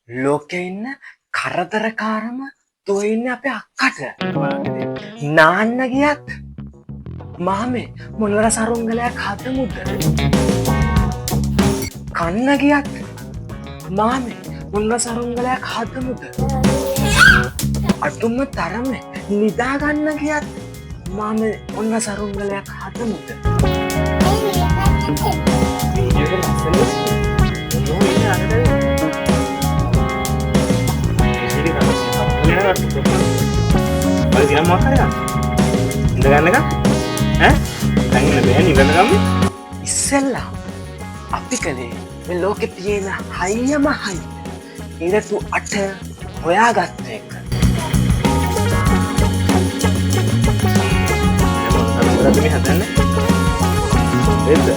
ලෝකේ ඉන්න කරදරකාරම තෝ ඉන්නේ අපේ අක්කට. නාන්න ගියත් මාමේ මොනවර සරුංගලයක් හදමුද? කන්න ගියත් මාමේ මොනවර සරුංගලයක් හදමුද? අතුම තරමේ නිදා ගන්න ගියත් මාමේ මොනවර සරුංගලයක් හදමුද? වීඩියෝ එක ලස්සනයි. Bagi mau kaya, dengan kan? Tangin na ba yan? Iba na kami? Isela, api kali, may loke tiyena hayya mahay. Ina tu ate hoya gatte ka. Ano tumi hatan na? Ito.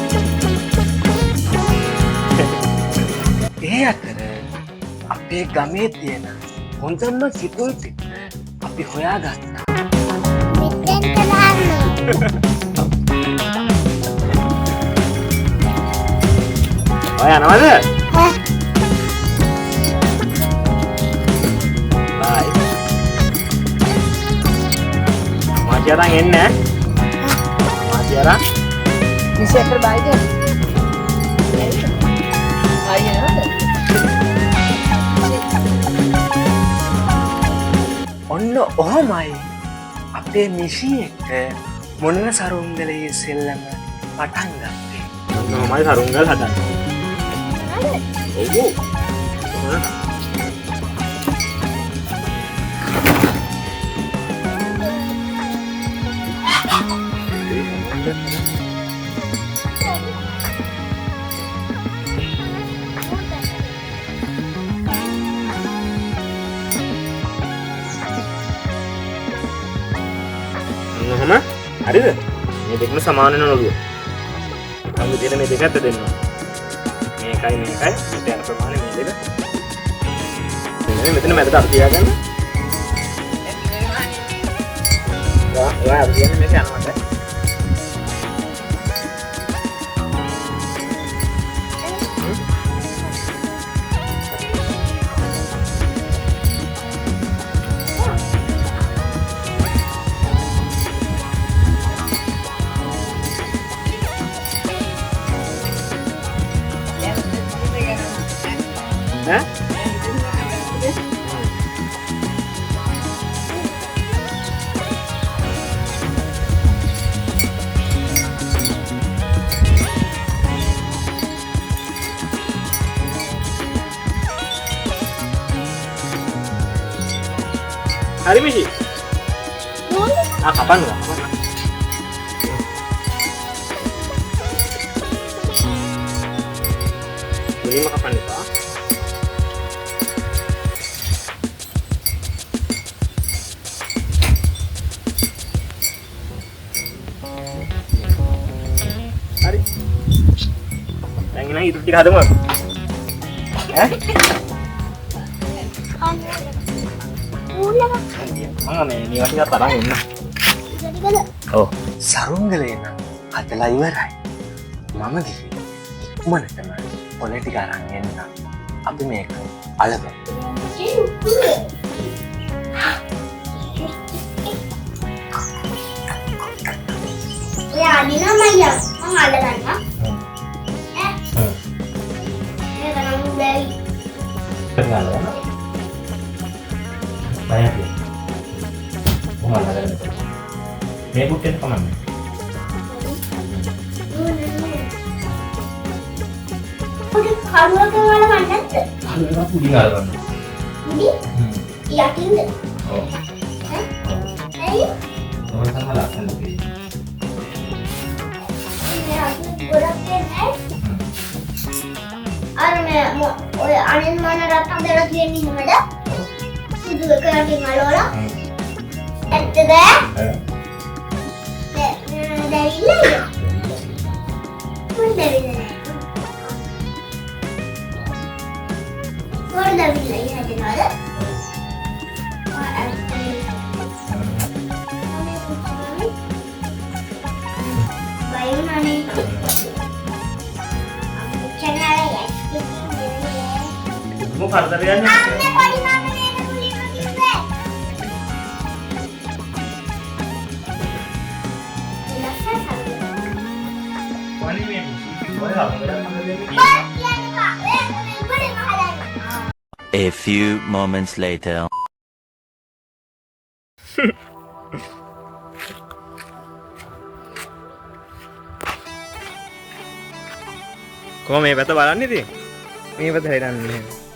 අතර අපේ ගමේ තියෙන හොඳම සිතුල් ටික අපි හොයාගත්තා. මෙතෙන්ට දාන්න. ඔය යනවද? බයි. මාචි අරන් එන්න. මාචි අරන්. ඉස්සෙල්ට බයිද? ඔන්න ඔහොමයි අපේ මිෂී එක්ක මොනන සරුංගලයේ සෙල්ලම පටන් ගත්තේ. ඔන්නමයි සරුංගල් හදන්නේ. ඔව්. හරිද? මේ දෙකම සමාන වෙන නළුව. නම් විදිහට මේ දෙක ඇත්ත දෙන්නවා. මේකයි මේකයි මෙතන යන ප්‍රමාණය මේ දෙක. මෙතන මැදට අර තියාගන්න. යා කියන්නේ මේක යනවාට. Hari Mishi. Kapan nggak? Ini mah kapan nih Pak? Hari. Yang ini itu tiga ada mah? නිවසින් තරන් එන්න. ඔව්. සරුංගලේ නම් හදලා ඉවරයි. මම ගිහින් ඉක්මනටම පොළ ටික අරන් එන්න. අපි මේක අලගමු. ඔයා අදිනා මයියා මම අල්ලගන්නවා. මේක නම් බැරි. ගන්නවා. Banyak ya? Mana ada ni? Ni bukan paman. Oke, kalau ke mana mana? Kalau aku di mana? Di? Iya tinggal. Oh. Eh? Orang sama lah kan lebih. Ini aku berapa ni? Arme, anin mana datang dari sini mana? Sudah kerja malam. Ada dah? Dari mana? Mana dari mana? Mana dari mana ada mana? Bayu nani? Channel ya. කරදර යන්නේ. අම්මේ පොඩි මාමේ මේක මුලින්ම කිව්වේ. ඉලක්ක සම්පූර්ණ. වනි මේ ඔය අපිට මම දෙන්නේ. කියන්නවා. ඒක මේ මුලින්ම හදන්න. A few moments later. කොහොම මේ පැත්ත බලන්නේ ඉතින්? මේ පැත්ත හැරෙන්නේ නැහැ.